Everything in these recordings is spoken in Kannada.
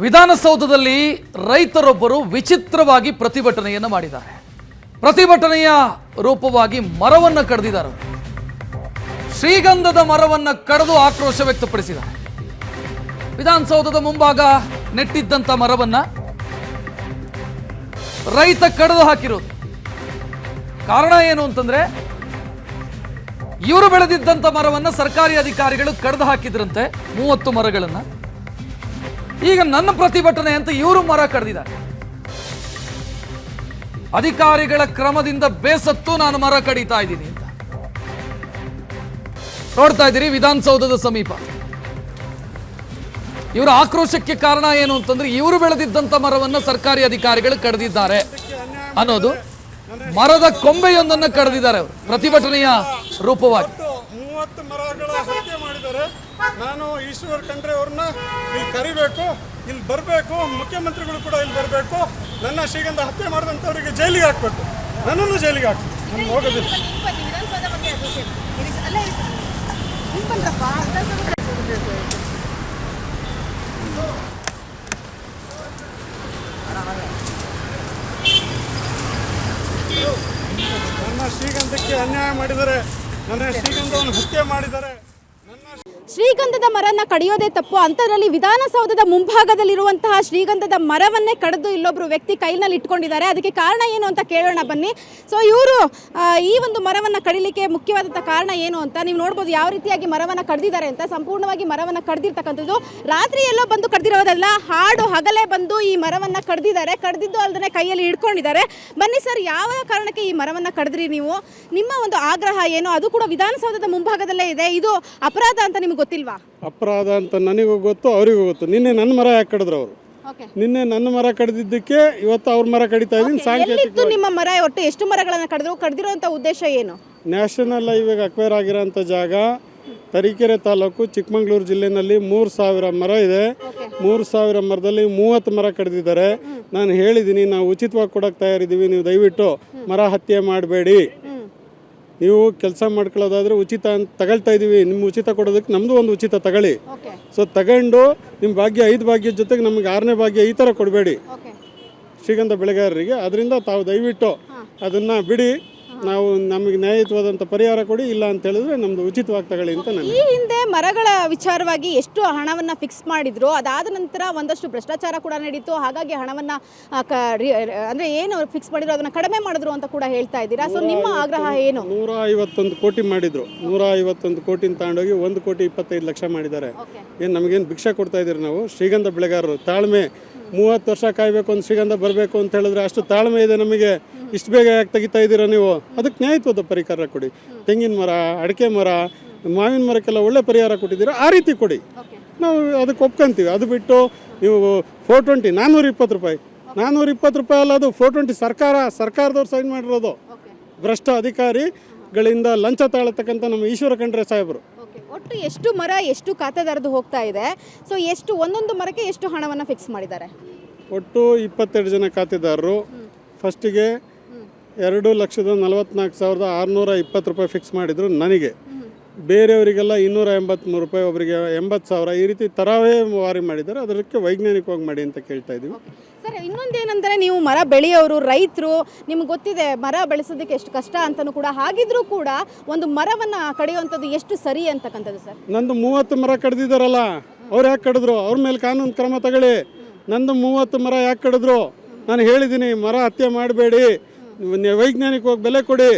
ವಿಧಾನಸೌಧದಲ್ಲಿ ರೈತರೊಬ್ಬರು ವಿಚಿತ್ರವಾಗಿ ಪ್ರತಿಭಟನೆಯನ್ನು ಮಾಡಿದ್ದಾರೆ. ಪ್ರತಿಭಟನೆಯ ರೂಪವಾಗಿ ಮರವನ್ನು ಕಡಿದಿದ್ದಾರೆ. ಶ್ರೀಗಂಧದ ಮರವನ್ನು ಕಡಿದು ಆಕ್ರೋಶ ವ್ಯಕ್ತಪಡಿಸಿದ್ದಾರೆ. ವಿಧಾನಸೌಧದ ಮುಂಭಾಗ ನೆಟ್ಟಿದ್ದಂಥ ಮರವನ್ನ ರೈತ ಕಡಿದು ಹಾಕಿರೋದು. ಕಾರಣ ಏನು ಅಂತಂದ್ರೆ, ಇವರು ಬೆಳೆದಿದ್ದಂಥ ಮರವನ್ನ ಸರ್ಕಾರಿ ಅಧಿಕಾರಿಗಳು ಕಡಿದು ಹಾಕಿದ್ರಂತೆ 30 ಮರಗಳನ್ನ. ಈಗ ನನ್ನ ಪ್ರತಿಭಟನೆ ಅಂತ ಇವರು ಮರ ಕಡಿದಿದ್ದಾರೆ. ಅಧಿಕಾರಿಗಳ ಕ್ರಮದಿಂದ ಬೇಸತ್ತು ನಾನು ಮರ ಕಡಿತಾ ಇದ್ದೀನಿ ಅಂತ ನೋಡ್ತಾ ಇದ್ದೀರಿ. ವಿಧಾನಸೌಧದ ಸಮೀಪ ಇವರ ಆಕ್ರೋಶಕ್ಕೆ ಕಾರಣ ಏನು ಅಂತಂದ್ರೆ, ಇವರು ಬೆಳೆದಿದ್ದಂಥ ಮರವನ್ನ ಸರ್ಕಾರಿ ಅಧಿಕಾರಿಗಳು ಕಡಿದಿದ್ದಾರೆ ಅನ್ನೋದು. ಮರದ ಕೊಂಬೆಯೊಂದನ್ನು ಕಡಿದಿದ್ದಾರೆ ಅವರು ಪ್ರತಿಭಟನೆಯ ರೂಪವಾಗಿ. 30 ಮರಗಳ ಹತ್ಯೆ ಮಾಡಿದ್ದಾರೆ. ನಾನು ಈಶ್ವರ್ ಖಂಡ್ರೆ ಅವ್ರನ್ನ ಇಲ್ಲಿ ಕರಿಬೇಕು, ಇಲ್ಲಿ ಬರಬೇಕು, ಮುಖ್ಯಮಂತ್ರಿಗಳು ಕೂಡ ಇಲ್ಲಿ ಬರಬೇಕು. ನನ್ನ ಶ್ರೀಗಂಧ ಹತ್ಯೆ ಮಾಡಿದಂಥವರಿಗೆ ಜೈಲಿಗೆ ಹಾಕಬೇಕು, ನನ್ನನ್ನು ಜೈಲಿಗೆ ಹಾಕಬೇಕು. ನಾನು ಹೋಗೋದಿಲ್ಲ. ನನ್ನ ಶ್ರೀಗಂಧಕ್ಕೆ ಅನ್ಯಾಯ ಮಾಡಿದ್ದಾರೆ, ನನ್ನ ಶ್ರೀಗಂಧವನ್ನು ಹತ್ಯೆ ಮಾಡಿದ್ದಾರೆ. ಶ್ರೀಗಂಧದ ಮರನ ಕಡಿಯೋದೇ ತಪ್ಪು, ಅಂಥದ್ರಲ್ಲಿ ವಿಧಾನಸೌಧದ ಮುಂಭಾಗದಲ್ಲಿರುವಂತಹ ಶ್ರೀಗಂಧದ ಮರವನ್ನೇ ಕಡಿದು ಇಲ್ಲೊಬ್ಬರು ವ್ಯಕ್ತಿ ಕೈನಲ್ಲಿ ಇಟ್ಕೊಂಡಿದ್ದಾರೆ. ಅದಕ್ಕೆ ಕಾರಣ ಏನು ಅಂತ ಕೇಳೋಣ ಬನ್ನಿ. ಸೊ ಇವರು ಈ ಒಂದು ಮರವನ್ನು ಕಡಿಲಿಕ್ಕೆ ಮುಖ್ಯವಾದಂಥ ಕಾರಣ ಏನು ಅಂತ ನೀವು ನೋಡ್ಬೋದು. ಯಾವ ರೀತಿಯಾಗಿ ಮರವನ್ನು ಕಡಿದಿದ್ದಾರೆ ಅಂತ. ಸಂಪೂರ್ಣವಾಗಿ ಮರವನ್ನು ಕಡಿದಿರ್ತಕ್ಕಂಥದ್ದು ರಾತ್ರಿ ಎಲ್ಲೋ ಬಂದು ಕಡಿದಿರೋದಲ್ಲ, ಹಾಡು ಹಗಲೇ ಬಂದು ಈ ಮರವನ್ನು ಕಡಿದಿದ್ದಾರೆ. ಕಡಿದಿದ್ದು ಅಲ್ಲದೆ ಕೈಯಲ್ಲಿ ಹಿಡ್ಕೊಂಡಿದ್ದಾರೆ. ಬನ್ನಿ ಸರ್, ಯಾವ ಕಾರಣಕ್ಕೆ ಈ ಮರವನ್ನು ಕಡಿದ್ರಿ ನೀವು? ನಿಮ್ಮ ಒಂದು ಆಗ್ರಹ ಏನು? ಅದು ಕೂಡ ವಿಧಾನಸೌಧದ ಮುಂಭಾಗದಲ್ಲೇ ಇದೆ. ಇದು ಅಪರಾಧ ಅಂತ ನಿಮ್ಗೆ ಗೊತ್ತಿಲ್ವಾ? ಅಪರಾಧ ಅಂತ ನನಗೂ ಗೊತ್ತು, ಅವರಿಗೂ ಗೊತ್ತು. ನಿನ್ನೆ ನನ್ನ ಮರ ಯಾಕೆ ಕಡಿದ್ರು ಅವರು? ನಿನ್ನೆ ನನ್ನ ಮರ ಕಡಿದಿದ್ದಕ್ಕೆ ಇವತ್ತು ಅವ್ರ ಮರ ಕಡಿತಾ ಇದ್ದೀನಿ. ಸಾಂಕೇತಿಕ ನಿಮ್ಮ ಮರ ಒಟ್ಟು ಎಷ್ಟು ಮರಗಳನ್ನು ಕಡಿದಿರುವಂತ ಉದ್ದೇಶ ಏನು? ನ್ಯಾಷನಲ್ ಹೈವೇಗೆ ಅಕ್ವೈರ್ ಆಗಿರೋಂಥ ಜಾಗ ತರೀಕೆರೆ ತಾಲೂಕು ಚಿಕ್ಕಮಗಳೂರು ಜಿಲ್ಲೆಯಲ್ಲಿ 3000 ಮರ ಇದೆ. 3000 ಮರದಲ್ಲಿ 30 ಮರ ಕಡಿದಿದ್ದಾರೆ. ನಾನು ಹೇಳಿದ್ದೀನಿ, ನಾವು ಉಚಿತವಾಗಿ ಕೊಡೋಕೆ ತಯಾರಿದ್ದೀವಿ, ನೀವು ದಯವಿಟ್ಟು ಮರ ಹತ್ಯೆ ಮಾಡಬೇಡಿ. ನೀವು ಕೆಲಸ ಮಾಡ್ಕೊಳ್ಳೋದಾದ್ರೆ ಉಚಿತ ಅಂತ ತಗೊಳ್ತಾ ಇದ್ದೀವಿ, ನಿಮ್ಮ ಉಚಿತ ಕೊಡೋದಕ್ಕೆ ನಮ್ಮದು ಒಂದು ಉಚಿತ ತಗೊಳ್ಳಿ. ಸೊ ತಗೊಂಡು ನಿಮ್ಮ ಭಾಗ್ಯ 5 ಭಾಗ್ಯದ ಜೊತೆಗೆ ನಮಗೆ 6ನೇ ಭಾಗ್ಯ ಈ ಥರ ಕೊಡಬೇಡಿ ಶ್ರೀಗಂಧ ಬೆಳೆಗಾರರಿಗೆ. ಅದರಿಂದ ತಾವು ದಯವಿಟ್ಟು ಅದನ್ನು ಬಿಡಿ, ನಾವು ನಮಗೆ ನ್ಯಾಯಯುತವಾದಂಥ ಪರಿಹಾರ ಕೊಡಿ, ಇಲ್ಲ ಅಂತ ಹೇಳಿದ್ರೆ ನಮ್ಮದು ಉಚಿತವಾಗಿ ತಗೊಳ್ಳಿ ಅಂತ ನಾನು. ಈ ಹಿಂದೆ ಮರಗಳ ವಿಚಾರವಾಗಿ ಎಷ್ಟು ಹಣವನ್ನು ಫಿಕ್ಸ್ ಮಾಡಿದ್ರು, ಅದಾದ ನಂತರ ಒಂದಷ್ಟು ಭ್ರಷ್ಟಾಚಾರ ಕೂಡ ನಡೀತು. ಹಾಗಾಗಿ ಹಣವನ್ನು ಅಂದರೆ ಏನು ಫಿಕ್ಸ್ ಮಾಡಿದ್ರು ಅದನ್ನು ಕಡಿಮೆ ಮಾಡಿದ್ರು ಅಂತ ಕೂಡ ಹೇಳ್ತಾ ಇದ್ದೀರಾ. ಸೊ ನಿಮ್ಮ ಆಗ್ರಹ ಏನು? 151 ಕೋಟಿ ಮಾಡಿದ್ರು. 151 ಕೋಟಿನ ತಗೊಂಡೋಗಿ 1,25,00,000 ಮಾಡಿದ್ದಾರೆ. ಏನು ನಮಗೇನು ಭಿಕ್ಷೆ ಕೊಡ್ತಾ ಇದ್ದೀರಿ ನಾವು? ಶ್ರೀಗಂಧ ಬೆಳೆಗಾರರು ತಾಳ್ಮೆ 30 ವರ್ಷ ಕಾಯಬೇಕು, ಒಂದು ಶ್ರೀಗಂಧ ಬರಬೇಕು ಅಂತ ಹೇಳಿದ್ರೆ ಅಷ್ಟು ತಾಳ್ಮೆ ಇದೆ ನಮಗೆ. ಇಷ್ಟು ಬೇಗ ಯಾಕೆ ತೆಗಿತಾ ಇದ್ದೀರಾ ನೀವು? ಅದಕ್ಕೆ ನ್ಯಾಯತ್ವದ ಪರಿಹಾರ ಕೊಡಿ. ತೆಂಗಿನ ಮರ, ಅಡಿಕೆ ಮರ, ಮಾವಿನ ಮರಕ್ಕೆಲ್ಲ ಒಳ್ಳೆ ಪರಿಹಾರ ಕೊಟ್ಟಿದ್ದೀರಾ, ಆ ರೀತಿ ಕೊಡಿ, ನಾವು ಅದಕ್ಕೆ ಒಪ್ಕೊಂತೀವಿ. ಅದು ಬಿಟ್ಟು ನೀವು 420 420 ರೂಪಾಯಿ 420 ರೂಪಾಯಿ ಅಲ್ಲ, ಅದು 420 ಸರ್ಕಾರದವ್ರು ಸೈನ್ ಮಾಡಿರೋದು. ಭ್ರಷ್ಟ ಅಧಿಕಾರಿಗಳಿಂದ ಲಂಚ ತಾಳತಕ್ಕಂಥ ನಮ್ಮ ಈಶ್ವರ ಖಂಡ್ರೆ ಸಾಹೇಬರು. ಒಟ್ಟು ಎಷ್ಟು ಮರ ಎಷ್ಟು ಖಾತೆದಾರದು ಹೋಗ್ತಾ ಇದೆ? ಸೊ ಎಷ್ಟು ಒಂದೊಂದು ಮರಕ್ಕೆ ಎಷ್ಟು ಹಣವನ್ನು ಫಿಕ್ಸ್ ಮಾಡಿದ್ದಾರೆ? ಒಟ್ಟು 22 ಜನ ಖಾತೆದಾರರು. ಫಸ್ಟಿಗೆ 2,44,620 ರೂಪಾಯಿ ಫಿಕ್ಸ್ ಮಾಡಿದರು ನನಗೆ. ಬೇರೆಯವರಿಗೆಲ್ಲ 283 ರೂಪಾಯಿ, ಒಬ್ಬರಿಗೆ 80,000, ಈ ರೀತಿ ತರಾವರಿ ಮಾಡಿದ್ದಾರೆ. ಅದಕ್ಕೆ ವೈಜ್ಞಾನಿಕವಾಗಿ ಮಾಡಿ ಅಂತ ಕೇಳ್ತಾ ಇದ್ದೀವಿ. ಸರ್, ಇನ್ನೊಂದೇನೆಂದರೆ ನೀವು ಮರ ಬೆಳೆಯೋರು, ರೈತರು, ನಿಮ್ಗೆ ಗೊತ್ತಿದೆ ಮರ ಬೆಳೆಸೋದಕ್ಕೆ ಎಷ್ಟು ಕಷ್ಟ ಅಂತಲೂ ಕೂಡ. ಹಾಗಿದ್ರೂ ಕೂಡ ಒಂದು ಮರವನ್ನು ಕಡಿಯುವಂಥದ್ದು ಎಷ್ಟು ಸರಿ ಅಂತಕ್ಕಂಥದ್ದು ಸರ್? ನಂದು 30 ಮರ ಕಡಿದಿದ್ದಾರಲ್ಲ, ಅವ್ರು ಯಾಕೆ ಕಡಿದ್ರು? ಅವ್ರ ಮೇಲೆ ಕಾನೂನು ಕ್ರಮ ತಗೊಳ್ಳಿ. ನಂದು 30 ಮರ ಯಾಕೆ ಕಡಿದ್ರು? ನಾನು ಹೇಳಿದ್ದೀನಿ, ಮರ ಹತ್ಯೆ ಮಾಡಬೇಡಿ, ವೈಜ್ಞಾನಿಕವಾಗಿ ಬೆಲೆ ಕೊಡಿ.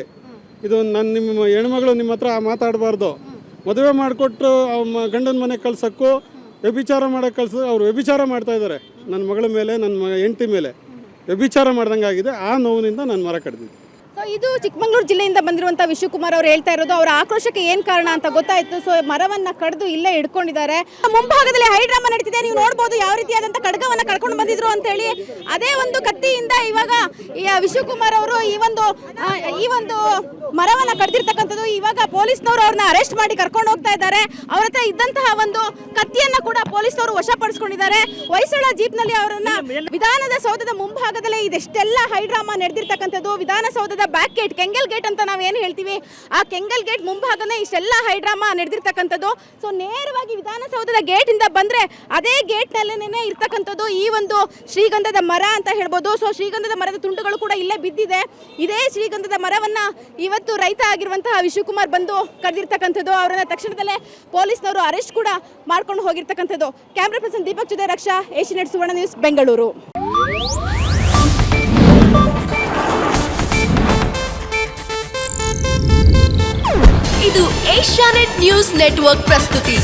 ಇದು ನಿಮ್ಮ ಹೆಣ್ಮಗಳು ನಿಮ್ಮ ಹತ್ರ ಮಾತಾಡಬಾರ್ದು. ಮದುವೆ ಮಾಡಿಕೊಟ್ಟು ಗಂಡನ ಮನೆ ಕಳ್ಸೋಕ್ಕೂ ವ್ಯಭಿಚಾರ ಮಾಡೋಕ್ಕೆ ಅವ್ರು ವ್ಯಭಿಚಾರ ಮಾಡ್ತಾಯಿದ್ದಾರೆ. ನನ್ನ ಮಗಳ ಮೇಲೆ, ನನ್ನ ಹೆಂಡತಿ ಮೇಲೆ ವ್ಯಭಿಚಾರ ಮಾಡ್ದಂಗೆ ಆಗಿದೆ. ಆ ನೋವಿನಿಂದ ನಾನು ಮರ ಕಡಿದಿದ್ದೆ. ಸೊ ಇದು ಚಿಕ್ಕಮಗಳೂರು ಜಿಲ್ಲೆಯಿಂದ ಬಂದಿರುವಂಥ ವಿಶ್ವಕುಮಾರ್ ಅವರು ಹೇಳ್ತಾ ಇರೋದು. ಅವರ ಆಕ್ರೋಶಕ್ಕೆ ಏನು ಕಾರಣ ಅಂತ ಗೊತ್ತಾಯಿತು. ಸೊ ಮರವನ್ನು ಕಡಿದು ಇಲ್ಲೇ ಇಟ್ಕೊಂಡಿದ್ದಾರೆ. ಮುಂಭಾಗದಲ್ಲಿ ಹೈಡ್ರಾಮಾ ನಡೀತಿದೆ. ನೀವು ನೋಡ್ಬೋದು ಯಾವ ರೀತಿಯಾದಂಥ ಖಡ್ಗವನ್ನು ಕಳ್ಕೊಂಡು ಬಂದಿದ್ರು ಅಂತೇಳಿ. ಅದೇ ಒಂದು ಕತ್ತಿಯಿಂದ ಇವಾಗ ವಿಶ್ವಕುಮಾರ್ ಅವರು ಈ ಒಂದು ಮರವನ್ನು ಕಡ್ದಿರ್ತಕ್ಕಂಥದ್ದು. ಇವಾಗ ಪೊಲೀಸ್ನವರು ಅವ್ರನ್ನ ಅರೆಸ್ಟ್ ಮಾಡಿ ಕರ್ಕೊಂಡು ಹೋಗ್ತಾ ಇದ್ದಾರೆ. ಅವ್ರ ಹತ್ರ ಇದ್ದಂತಹ ಒಂದು ಕತ್ತಿಯನ್ನು ಕೂಡ ಪೊಲೀಸ್ನವರು ವಶಪಡಿಸ್ಕೊಂಡಿದ್ದಾರೆ. ಹೊಯ್ಸಳ ಜೀಪ್ನಲ್ಲಿ ಅವರನ್ನ ವಿಧಾನಸೌಧದ ಮುಂಭಾಗದಲ್ಲೇ ಇದೆಷ್ಟೆಲ್ಲ ಹೈಡ್ರಾಮಾ ನಡೆದಿರ್ತಕ್ಕಂಥದ್ದು. ವಿಧಾನಸೌಧದ ಬ್ಯಾಕ್ ಗೇಟ್, ಕೆಂಗಲ್ ಗೇಟ್ ಅಂತ ನಾವು ಏನು ಹೇಳ್ತೀವಿ, ಆ ಕೆಂಗಲ್ ಗೇಟ್ ಮುಂಭಾಗನೇ ಇಷ್ಟೆಲ್ಲ ಹೈಡ್ರಾಮಾ ನಡೆದಿರ್ತಕ್ಕಂಥದ್ದು. ಸೊ ನೇರವಾಗಿ ವಿಧಾನಸೌಧದ ಗೇಟಿಂದ ಬಂದರೆ ಅದೇ ಗೇಟ್ನಲ್ಲೇ ಇರ್ತಕ್ಕಂಥದ್ದು ಈ ಒಂದು ಶ್ರೀಗಂಧದ ಮರ ಅಂತ ಹೇಳ್ಬೋದು. ಸೊ ಶ್ರೀಗಂಧದ ಮರದ ತುಂಡುಗಳು ಕೂಡ ಇಲ್ಲೇ ಬಿದ್ದಿದೆ. ಇದೇ ಶ್ರೀಗಂಧದ ಮರವನ್ನು ಇವತ್ತು ರೈತ ಆಗಿರುವಂತಹ ವಿಶ್ವಕುಮಾರ್ ಬಂದು ಕರೆದಿರ್ತಕ್ಕಂಥದ್ದು. ಅವರನ್ನ ತಕ್ಷಣದಲ್ಲೇ ಪೊಲೀಸ್ನವರು ಅರೆಸ್ಟ್ ಕೂಡ ಮಾಡ್ಕೊಂಡು ಹೋಗಿರ್ತಕ್ಕಂಥದ್ದು. ಕ್ಯಾಮ್ರಾ ಪರ್ಸನ್ ದೀಪಕ್ ಜೊತೆ ರಕ್ಷಾ, ಏಷ್ಯಾನೆಟ್ ಸುವರ್ಣ ನ್ಯೂಸ್, ಬೆಂಗಳೂರು. ಇದು ಏಷ್ಯಾನೆಟ್ ನ್ಯೂಸ್ ನೆಟ್ವರ್ಕ್ ಪ್ರಸ್ತುತಿ.